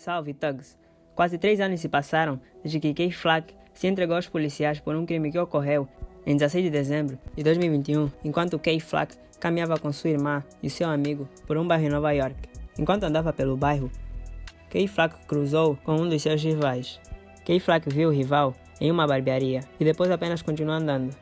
Salve, Thugs! Quase 3 anos se passaram desde que K-Flack se entregou aos policiais por um crime que ocorreu em 16 de dezembro de 2021, enquanto K-Flack caminhava com sua irmã e seu amigo por um bairro em Nova York. Enquanto andava pelo bairro, K-Flack cruzou com um dos seus rivais. K-Flack viu o rival em uma barbearia e depois apenas continuou andando.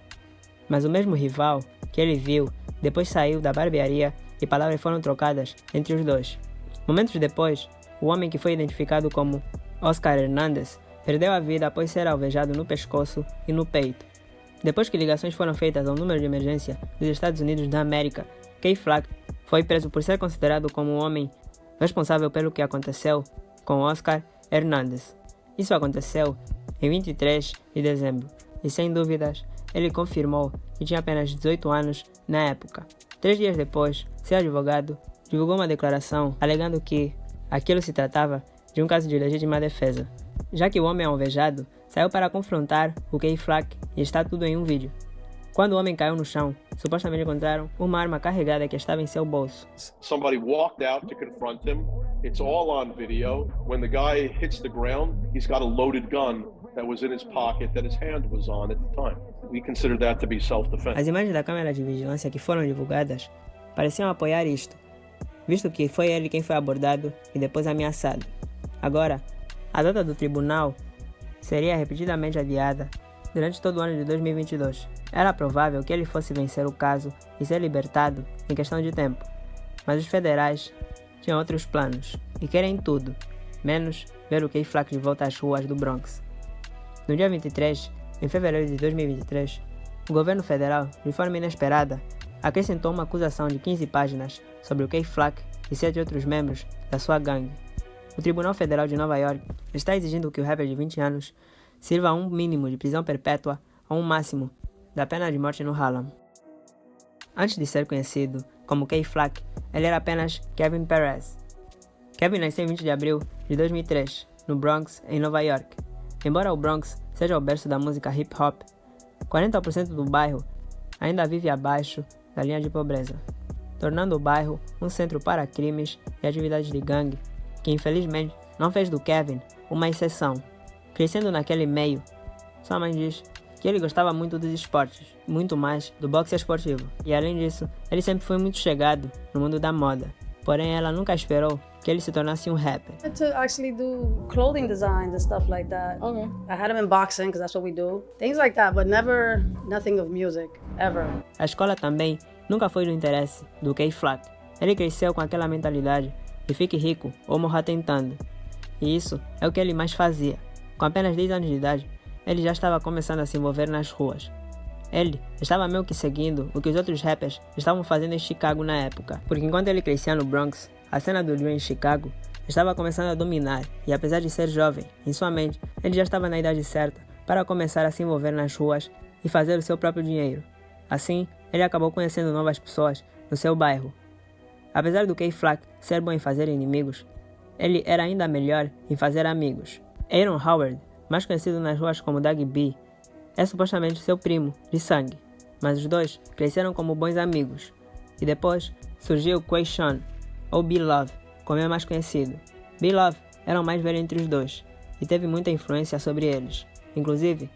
Mas o mesmo rival que ele viu depois saiu da barbearia e palavras foram trocadas entre os dois. Momentos depois, o homem que foi identificado como Oscar Hernandez perdeu a vida após ser alvejado no pescoço e no peito. Depois que ligações foram feitas ao número de emergência dos Estados Unidos da América, K-Flack foi preso por ser considerado como o homem responsável pelo que aconteceu com Oscar Hernandez. Isso aconteceu em 23 de dezembro e, sem dúvidas, ele confirmou que tinha apenas 18 anos na época. 3 dias depois, seu advogado divulgou uma declaração alegando que aquilo se tratava de um caso de legítima defesa, já que o homem alvejado saiu para confrontar o K-Flack e está tudo em um vídeo. Quando o homem caiu no chão, supostamente encontraram uma arma carregada que estava em seu bolso. Somebody walked out to confront him. It's all on video. When the guy hits the ground, he's got a loaded gun that was in his pocket that his hand was on at the time. We consider that to be self-defense. As imagens da câmera de vigilância que foram divulgadas pareciam apoiar isto, visto que foi ele quem foi abordado e depois ameaçado. Agora, a data do tribunal seria repetidamente adiada durante todo o ano de 2022. Era provável que ele fosse vencer o caso e ser libertado em questão de tempo, mas os federais tinham outros planos e querem tudo, menos ver o K-Flack de volta às ruas do Bronx. No dia 23, em fevereiro de 2023, o governo federal, de forma inesperada, acrescentou uma acusação de 15 páginas sobre o K-Flack e 7 outros membros da sua gangue. O Tribunal Federal de Nova York está exigindo que o rapper de 20 anos sirva um mínimo de prisão perpétua ou um máximo da pena de morte no Harlem. Antes de ser conhecido como K-Flack, ele era apenas Kevin Perez. Kevin nasceu em 20 de abril de 2003, no Bronx, em Nova York. Embora o Bronx seja o berço da música hip-hop, 40% do bairro ainda vive abaixo da linha de pobreza, tornando o bairro um centro para crimes e atividades de gangue, que infelizmente não fez do Kevin uma exceção. Crescendo naquele meio, sua mãe diz que ele gostava muito dos esportes, muito mais do boxe esportivo. E além disso, ele sempre foi muito chegado no mundo da moda. Porém, ela nunca esperou que ele se tornasse um rapper. To actually do clothing designs and stuff like that. Okay. I had him in boxing because that's what we do. Things like that, but nothing of music, ever. A escola também nunca foi do interesse do K-Flack. Ele cresceu com aquela mentalidade de fique rico ou morra tentando. E isso é o que ele mais fazia. Com apenas 10 anos de idade, ele já estava começando a se envolver nas ruas. Ele estava meio que seguindo o que os outros rappers estavam fazendo em Chicago na época, porque enquanto ele crescia no Bronx, a cena do drill em Chicago estava começando a dominar e apesar de ser jovem, em sua mente, ele já estava na idade certa para começar a se envolver nas ruas e fazer o seu próprio dinheiro. Assim, ele acabou conhecendo novas pessoas no seu bairro. Apesar do K-Flack ser bom em fazer inimigos, ele era ainda melhor em fazer amigos. Aaron Howard, mais conhecido nas ruas como Doug B, é supostamente seu primo de sangue, mas os dois cresceram como bons amigos. E depois surgiu Quayshawn, ou B-Love, como é mais conhecido. B-Love era o mais velho entre os dois e teve muita influência sobre eles. Inclusive,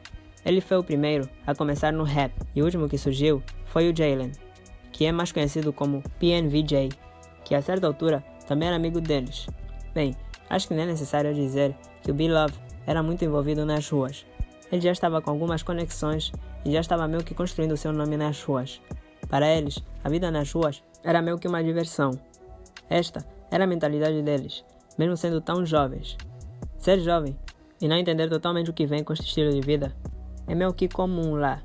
ele foi o primeiro a começar no rap e o último que surgiu foi o Jalen, que é mais conhecido como PNVJ, que a certa altura também era amigo deles. Bem, acho que não é necessário dizer que o B-Love era muito envolvido nas ruas. Ele já estava com algumas conexões e já estava meio que construindo seu nome nas ruas. Para eles, a vida nas ruas era meio que uma diversão. Esta era a mentalidade deles, mesmo sendo tão jovens. Ser jovem e não entender totalmente o que vem com este estilo de vida é meio que comum lá.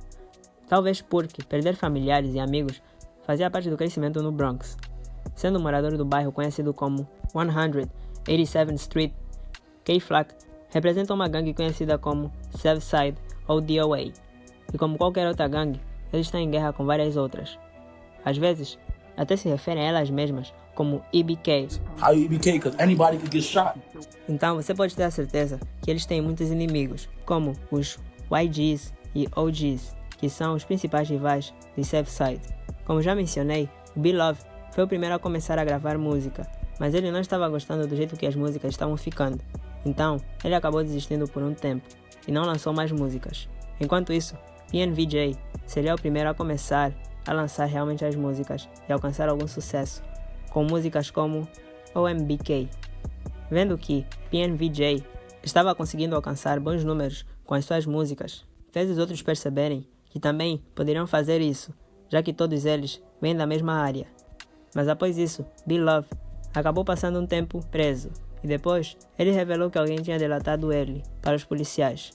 Talvez porque perder familiares e amigos fazia parte do crescimento no Bronx. Sendo morador do bairro conhecido como 187th Street, K-Flack representa uma gangue conhecida como Southside ou DOA, e como qualquer outra gangue, eles estão em guerra com várias outras. Às vezes, até se referem a elas mesmas como EBK. How EBK? Because anybody could get shot. Então você pode ter a certeza que eles têm muitos inimigos, como os YGs e OGs, que são os principais rivais de Southside. Como já mencionei, o B-Love foi o primeiro a começar a gravar música, mas ele não estava gostando do jeito que as músicas estavam ficando. Então, ele acabou desistindo por um tempo e não lançou mais músicas. Enquanto isso, PNVJ seria o primeiro a começar a lançar realmente as músicas e alcançar algum sucesso, com músicas como OMBK. Vendo que PNVJ estava conseguindo alcançar bons números com as suas músicas, fez os outros perceberem que também poderiam fazer isso, já que todos eles vêm da mesma área. Mas após isso, B-Love acabou passando um tempo preso, e depois ele revelou que alguém tinha delatado ele para os policiais.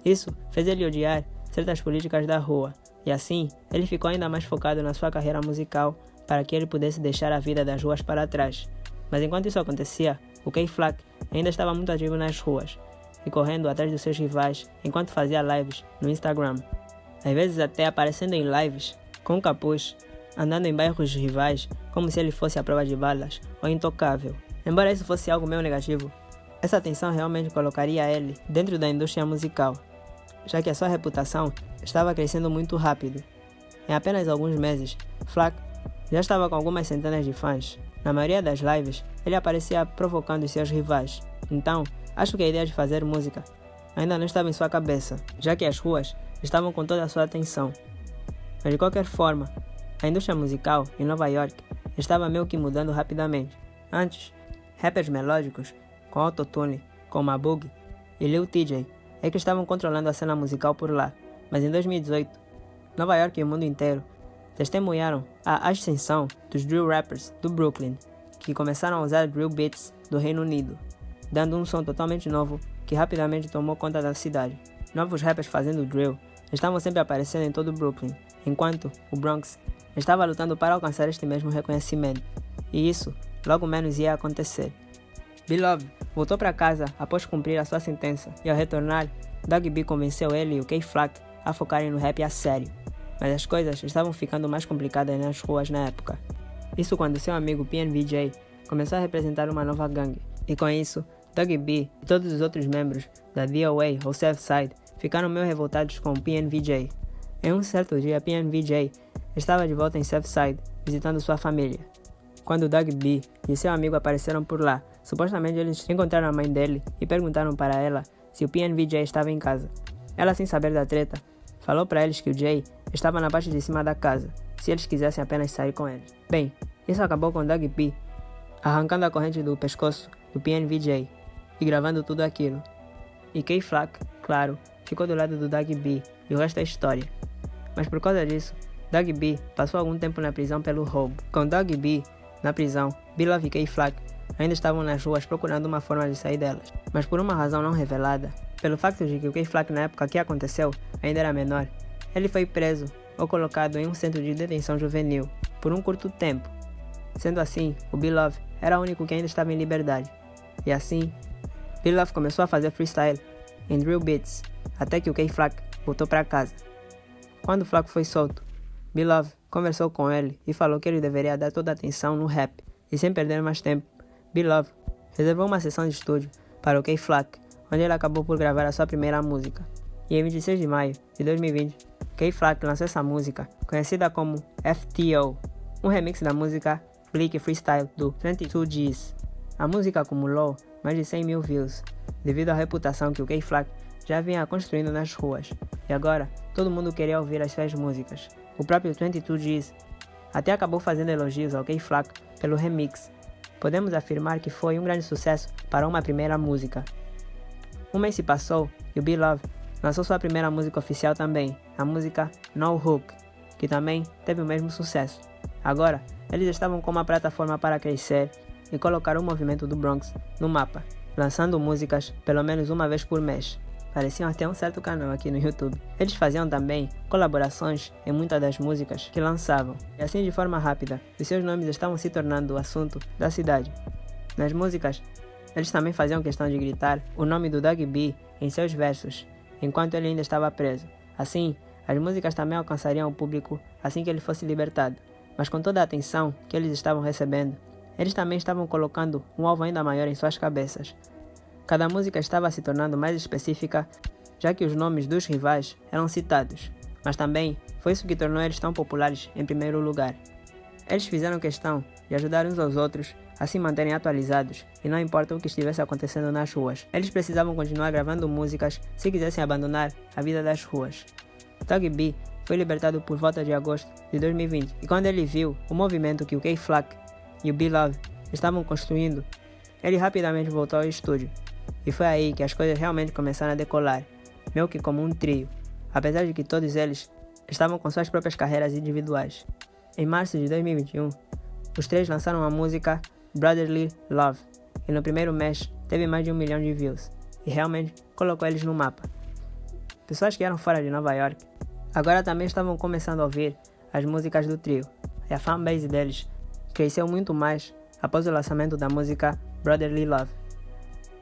Isso fez ele odiar certas políticas da rua, e assim ele ficou ainda mais focado na sua carreira musical para que ele pudesse deixar a vida das ruas para trás. Mas enquanto isso acontecia, o K-Flaq ainda estava muito ativo nas ruas e correndo atrás dos seus rivais enquanto fazia lives no Instagram. Às vezes até aparecendo em lives com capuz, andando em bairros rivais como se ele fosse à prova de balas ou intocável. Embora isso fosse algo meio negativo, essa atenção realmente colocaria ele dentro da indústria musical, já que a sua reputação estava crescendo muito rápido. Em apenas alguns meses, Flaq já estava com algumas centenas de fãs. Na maioria das lives, ele aparecia provocando os seus rivais. Então, acho que a ideia de fazer música ainda não estava em sua cabeça, já que as ruas estavam com toda a sua atenção. Mas de qualquer forma, a indústria musical em Nova York estava meio que mudando rapidamente. Antes, rappers melódicos com autotune, como a Boogie e Lil TJ, é que estavam controlando a cena musical por lá. Mas em 2018, Nova York e o mundo inteiro testemunharam a ascensão dos drill rappers do Brooklyn, que começaram a usar drill beats do Reino Unido, dando um som totalmente novo que rapidamente tomou conta da cidade. Novos rappers fazendo drill estavam sempre aparecendo em todo o Brooklyn, enquanto o Bronx estava lutando para alcançar este mesmo reconhecimento, e isso logo menos ia acontecer. B-Love voltou para casa após cumprir a sua sentença, e ao retornar, Doug B convenceu ele e o K-Flaq a focarem no rap a sério. Mas as coisas estavam ficando mais complicadas nas ruas na época. Isso quando seu amigo PNVJ começou a representar uma nova gangue, e com isso, Doug B e todos os outros membros da DOA ou Southside ficaram meio revoltados com o PNVJ. Em um certo dia, PNVJ estava de volta em Southside, visitando sua família, quando Doug B e seu amigo apareceram por lá. Supostamente eles encontraram a mãe dele e perguntaram para ela se o PNVJ estava em casa. Ela, sem saber da treta, falou para eles que o Jay estava na parte de cima da casa, se eles quisessem apenas sair com ele. Bem, isso acabou com Doug B arrancando a corrente do pescoço do PNVJ e gravando tudo aquilo. E K-Flaq, claro, ficou do lado do Doug B e o resto é história. Mas por causa disso, Doug B passou algum tempo na prisão pelo roubo. Com Doug B na prisão, B-Love e K-Flaq ainda estavam nas ruas procurando uma forma de sair delas. Mas por uma razão não revelada, pelo facto de que o K-Flaq na época que aconteceu ainda era menor, ele foi preso ou colocado em um centro de detenção juvenil por um curto tempo. Sendo assim, o B-Love era o único que ainda estava em liberdade. E assim, B-Love começou a fazer freestyle em drill beats, até que o K-Flaq voltou para casa. Quando o Flaq foi solto, B-Love conversou com ele e falou que ele deveria dar toda a atenção no rap. E sem perder mais tempo, B-Love reservou uma sessão de estúdio para o K-Flaq, onde ele acabou por gravar a sua primeira música. E em 26 de maio de 2020, K-Flaq lançou essa música, conhecida como FTO, um remix da música Bleak Freestyle do 22Gs. A música acumulou mais de 100 mil views, devido à reputação que o K-Flaq já vinha construindo nas ruas, e agora todo mundo queria ouvir as suas músicas. O próprio 22Gs até acabou fazendo elogios ao K-Flaq pelo remix. Podemos afirmar que foi um grande sucesso para uma primeira música. Um mês se passou e o B-Love lançou sua primeira música oficial também, a música No Hook, que também teve o mesmo sucesso. Agora, eles estavam com uma plataforma para crescer e colocar o movimento do Bronx no mapa, lançando músicas pelo menos uma vez por mês. Pareciam até um certo canal aqui no YouTube. Eles faziam também colaborações em muitas das músicas que lançavam, e assim de forma rápida, os seus nomes estavam se tornando o assunto da cidade. Nas músicas, eles também faziam questão de gritar o nome do Doug B em seus versos, enquanto ele ainda estava preso. Assim, as músicas também alcançariam o público assim que ele fosse libertado. Mas com toda a atenção que eles estavam recebendo, eles também estavam colocando um alvo ainda maior em suas cabeças. Cada música estava se tornando mais específica, já que os nomes dos rivais eram citados, mas também foi isso que tornou eles tão populares em primeiro lugar. Eles fizeram questão de ajudar uns aos outros a se manterem atualizados e não importa o que estivesse acontecendo nas ruas. Eles precisavam continuar gravando músicas se quisessem abandonar a vida das ruas. Doug B foi libertado por volta de agosto de 2020 e quando ele viu o movimento que o K-Flack e o B-Love estavam construindo, ele rapidamente voltou ao estúdio. E foi aí que as coisas realmente começaram a decolar, meio que como um trio, apesar de que todos eles estavam com suas próprias carreiras individuais. Em março de 2021, os três lançaram a música Brotherly Love, e no primeiro mês teve mais de 1 milhão de views, e realmente colocou eles no mapa. Pessoas que eram fora de Nova York agora também estavam começando a ouvir as músicas do trio, e a fanbase deles cresceu muito mais após o lançamento da música Brotherly Love.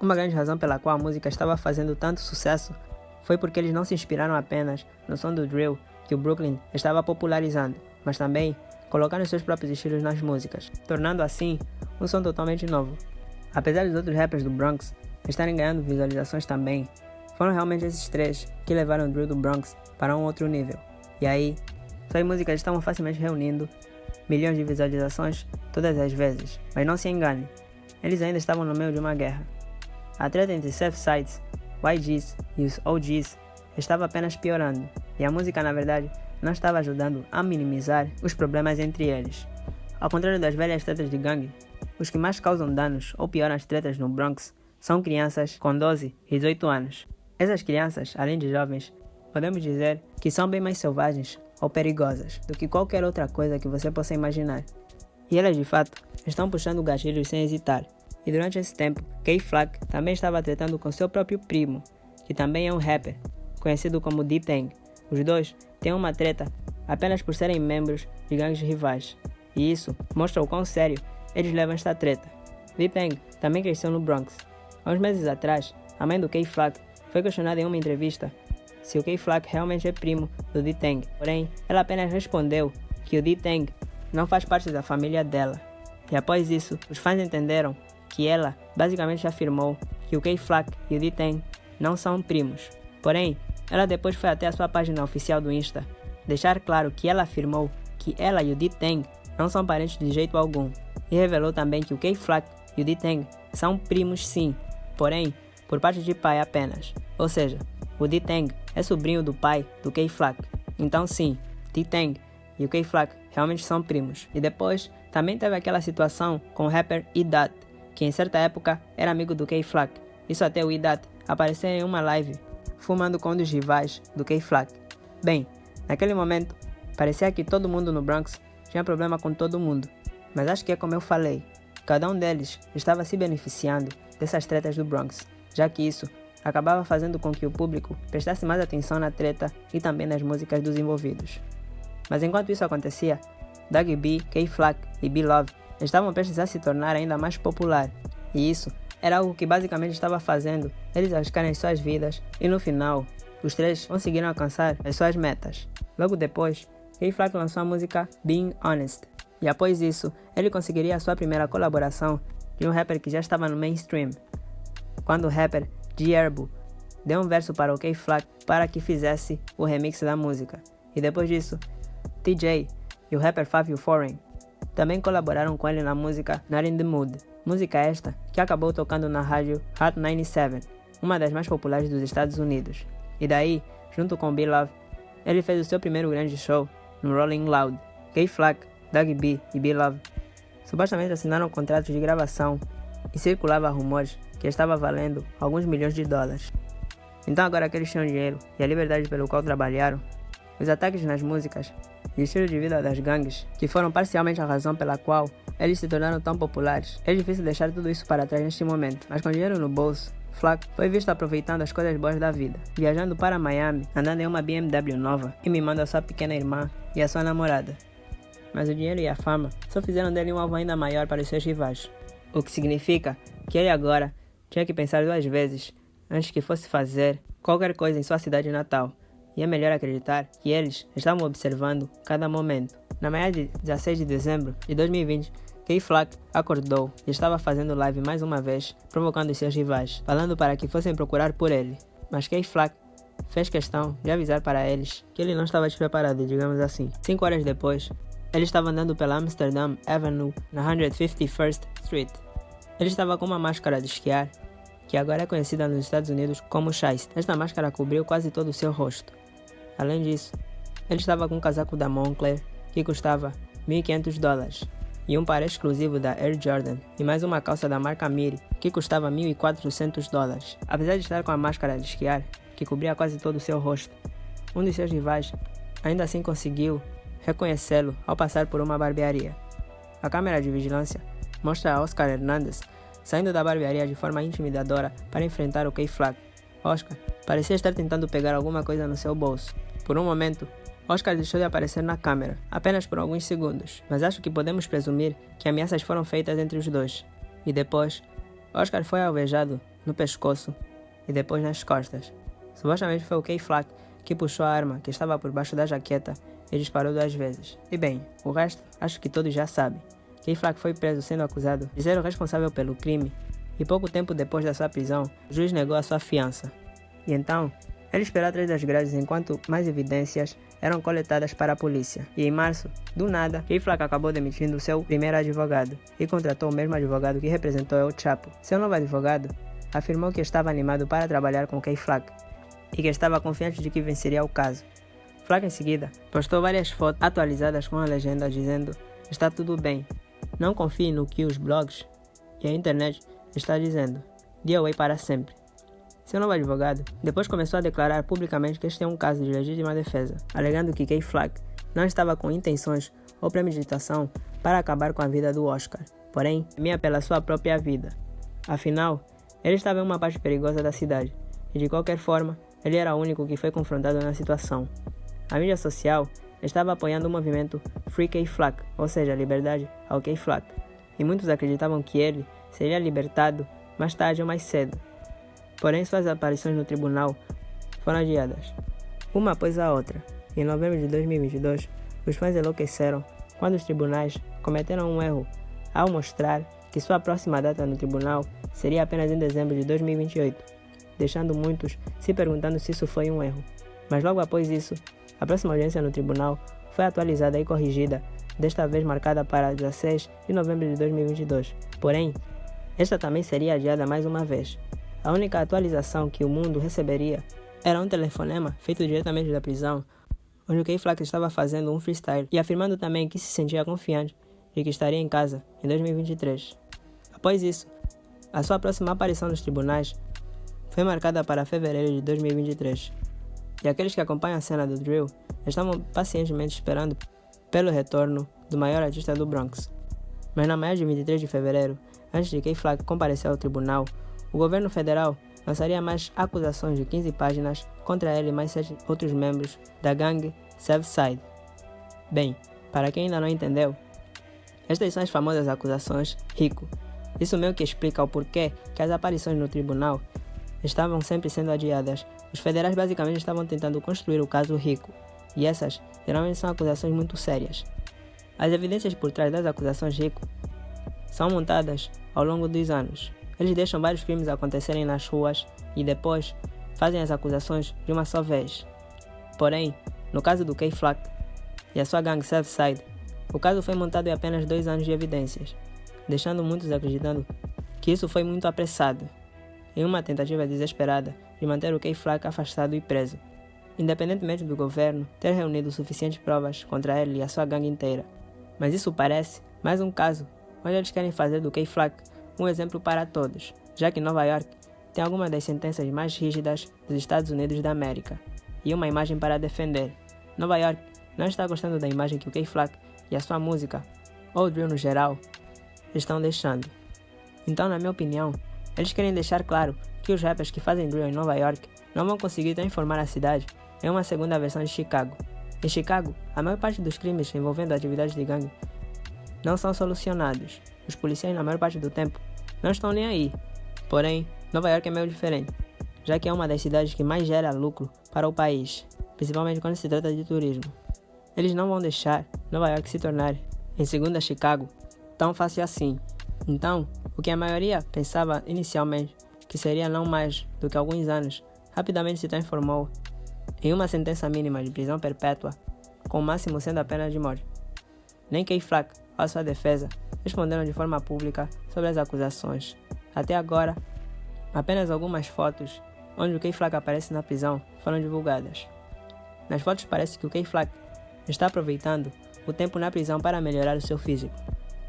Uma grande razão pela qual a música estava fazendo tanto sucesso foi porque eles não se inspiraram apenas no som do drill que o Brooklyn estava popularizando, mas também colocaram seus próprios estilos nas músicas, tornando assim um som totalmente novo. Apesar dos outros rappers do Bronx estarem ganhando visualizações também, foram realmente esses três que levaram o drill do Bronx para um outro nível. E aí, suas músicas estavam facilmente reunindo milhões de visualizações todas as vezes, mas não se engane, eles ainda estavam no meio de uma guerra. A treta entre Southsides, YGs e os OGs estava apenas piorando, e a música na verdade não estava ajudando a minimizar os problemas entre eles. Ao contrário das velhas tretas de gangue, os que mais causam danos ou pioram as tretas no Bronx são crianças com 12 e 18 anos. Essas crianças, além de jovens, podemos dizer que são bem mais selvagens ou perigosas do que qualquer outra coisa que você possa imaginar. E elas de fato estão puxando gatilhos sem hesitar. E durante esse tempo, K-Flack também estava tretando com seu próprio primo, que também é um rapper, conhecido como D-Tang. Os dois têm uma treta apenas por serem membros de gangues rivais, e isso mostra o quão sério eles levam esta treta. D-Tang também cresceu no Bronx. Há uns meses atrás, a mãe do K-Flack foi questionada em uma entrevista se o K-Flack realmente é primo do D-Tang, porém, ela apenas respondeu que o D-Tang não faz parte da família dela. E após isso, os fãs entenderam que ela basicamente afirmou que o K-Flack e o D-Tang não são primos. Porém, ela depois foi até a sua página oficial do Insta deixar claro que ela afirmou que ela e o D-Tang não são parentes de jeito algum, e revelou também que o K-Flack e o D-Tang são primos sim, porém, por parte de pai apenas. Ou seja, o D-Tang é sobrinho do pai do K-Flack. Então sim, D-Tang e o K-Flack realmente são primos. E depois, também teve aquela situação com o rapper E-Dat, que em certa época era amigo do K-Flack. Isso até o E-Dat aparecer em uma live, fumando com um dos rivais do K-Flack. Bem, naquele momento, parecia que todo mundo no Bronx tinha problema com todo mundo. Mas acho que é como eu falei, cada um deles estava se beneficiando dessas tretas do Bronx, já que isso acabava fazendo com que o público prestasse mais atenção na treta e também nas músicas dos envolvidos. Mas enquanto isso acontecia, Doug B, K-Flack e B-Love estavam prestes a se tornar ainda mais popular, e isso era algo que basicamente estava fazendo eles arriscarem as suas vidas, e no final, os três conseguiram alcançar as suas metas. Logo depois, K-Flack lançou a música Being Honest, e após isso, ele conseguiria a sua primeira colaboração de um rapper que já estava no mainstream, quando o rapper G-Herbo deu um verso para o K-Flack para que fizesse o remix da música. E depois disso, TJ e o rapper Fabio Foreign também colaboraram com ele na música Not in the Mood, música esta que acabou tocando na rádio Hot 97, uma das mais populares dos Estados Unidos. E daí, junto com B-Love, ele fez o seu primeiro grande show no Rolling Loud. K-Flack, Doug B e B-Love supostamente assinaram contratos de gravação e circulava rumores que estava valendo alguns milhões de dólares. Então agora que eles tinham dinheiro e a liberdade pelo qual trabalharam, os ataques nas músicas e o estilo de vida das gangues, que foram parcialmente a razão pela qual eles se tornaram tão populares, é difícil deixar tudo isso para trás neste momento, mas com dinheiro no bolso, Flack foi visto aproveitando as coisas boas da vida, viajando para Miami, andando em uma BMW nova e mimando a sua pequena irmã e a sua namorada. Mas o dinheiro e a fama só fizeram dele um alvo ainda maior para os seus rivais, o que significa que ele agora tinha que pensar 2 vezes antes que fosse fazer qualquer coisa em sua cidade natal, e é melhor acreditar que eles estavam observando cada momento. Na manhã de 16 de dezembro de 2020, K-Flack acordou e estava fazendo live mais uma vez, provocando os seus rivais, falando para que fossem procurar por ele. Mas K-Flack fez questão de avisar para eles que ele não estava despreparado, digamos assim. 5 horas depois, Ele estava andando pela Amsterdam Avenue, na 151st Street. Ele estava com uma máscara de esquiar, que agora é conhecida nos Estados Unidos como Shiest. Esta máscara cobriu quase todo o seu rosto. Além disso, ele estava com um casaco da Moncler, que custava $1.500, e um par exclusivo da Air Jordan, e mais uma calça da marca Miri, que custava $1.400. Apesar de estar com a máscara de esquiar, que cobria quase todo o seu rosto, um de seus rivais ainda assim conseguiu reconhecê-lo ao passar por uma barbearia. A câmera de vigilância mostra Oscar Hernandez saindo da barbearia de forma intimidadora para enfrentar o K-Flag. Oscar parecia estar tentando pegar alguma coisa no seu bolso. Por um momento, Oscar deixou de aparecer na câmera, apenas por alguns segundos, mas acho que podemos presumir que ameaças foram feitas entre os dois. E depois, Oscar foi alvejado no pescoço e depois nas costas. Supostamente foi o K-Flag que puxou a arma que estava por baixo da jaqueta e disparou 2 vezes. E bem, o resto acho que todos já sabem. K-Flag foi preso sendo acusado de ser o responsável pelo crime e pouco tempo depois da sua prisão, o juiz negou a sua fiança. E então, ele esperou atrás das grades enquanto mais evidências eram coletadas para a polícia. E em março, do nada, K-Flag acabou demitindo seu primeiro advogado e contratou o mesmo advogado que representou El Chapo. Seu novo advogado afirmou que estava animado para trabalhar com K-Flag e que estava confiante de que venceria o caso. Flag em seguida postou várias fotos atualizadas com a legenda dizendo: "Está tudo bem, não confie no que os blogs e a internet está dizendo, DOA para sempre." Seu novo advogado depois começou a declarar publicamente que este é um caso de legítima defesa, alegando que K-Flag não estava com intenções ou premeditação para acabar com a vida do Oscar, porém temia pela sua própria vida. Afinal, ele estava em uma parte perigosa da cidade e de qualquer forma, ele era o único que foi confrontado na situação. A mídia social estava apoiando o movimento Free K-Flag, ou seja, liberdade ao K-Flag, e muitos acreditavam que ele seria libertado mais tarde ou mais cedo. Porém, suas aparições no tribunal foram adiadas, uma após a outra. Em novembro de 2022, os fãs enlouqueceram quando os tribunais cometeram um erro ao mostrar que sua próxima data no tribunal seria apenas em dezembro de 2028, deixando muitos se perguntando se isso foi um erro. Mas logo após isso, a próxima audiência no tribunal foi atualizada e corrigida, desta vez marcada para 16 de novembro de 2022. Porém, esta também seria adiada mais uma vez. A única atualização que o mundo receberia era um telefonema feito diretamente da prisão, onde o K-Flag estava fazendo um freestyle e afirmando também que se sentia confiante de que estaria em casa em 2023. Após isso, a sua próxima aparição nos tribunais foi marcada para fevereiro de 2023. E aqueles que acompanham a cena do drill estavam pacientemente esperando pelo retorno do maior artista do Bronx. Mas na manhã de 23 de fevereiro, antes de K-Flag comparecer ao tribunal, o governo federal lançaria mais acusações de 15 páginas contra ele e mais 7 outros membros da gangue Southside. Bem, para quem ainda não entendeu, estas são as famosas acusações RICO. Isso meio que explica o porquê que as aparições no tribunal estavam sempre sendo adiadas. Os federais basicamente estavam tentando construir o caso RICO, e essas geralmente são acusações muito sérias. As evidências por trás das acusações RICO são montadas ao longo dos anos. Eles deixam vários crimes acontecerem nas ruas e depois fazem as acusações de uma só vez. Porém, no caso do K-Flag e a sua gangue Southside, o caso foi montado em apenas 2 anos de evidências, deixando muitos acreditando que isso foi muito apressado, em uma tentativa desesperada de manter o K-Flag afastado e preso, independentemente do governo ter reunido suficientes provas contra ele e a sua gangue inteira. Mas isso parece mais um caso onde eles querem fazer do K-Flag um exemplo para todos, já que Nova York tem algumas das sentenças mais rígidas dos Estados Unidos da América, e uma imagem para defender. Nova York não está gostando da imagem que o K-Flag e a sua música, ou o drill no geral, estão deixando. Então, na minha opinião, eles querem deixar claro que os rappers que fazem drill em Nova York não vão conseguir transformar a cidade em uma segunda versão de Chicago. Em Chicago, a maior parte dos crimes envolvendo atividades de gangue não são solucionados. Os policiais, na maior parte do tempo, não estão nem aí. Porém, Nova York é meio diferente, já que é uma das cidades que mais gera lucro para o país, principalmente quando se trata de turismo. Eles não vão deixar Nova York se tornar, em segunda Chicago, tão fácil assim. Então, o que a maioria pensava inicialmente que seria não mais do que alguns anos, rapidamente se transformou em uma sentença mínima de prisão perpétua, com o máximo sendo a pena de morte. nem K-Flak ou sua defesa responderam de forma pública sobre as acusações. Até agora, apenas algumas fotos onde o K-Flak aparece na prisão foram divulgadas. Nas fotos parece que o K-Flak está aproveitando o tempo na prisão para melhorar o seu físico.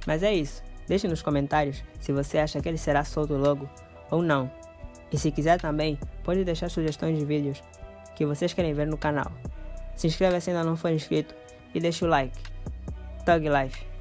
Mas é isso, deixe nos comentários se você acha que ele será solto logo ou não. E se quiser também, pode deixar sugestões de vídeos que vocês querem ver no canal. Se inscreva se ainda não for inscrito e deixe o like. Thug Life.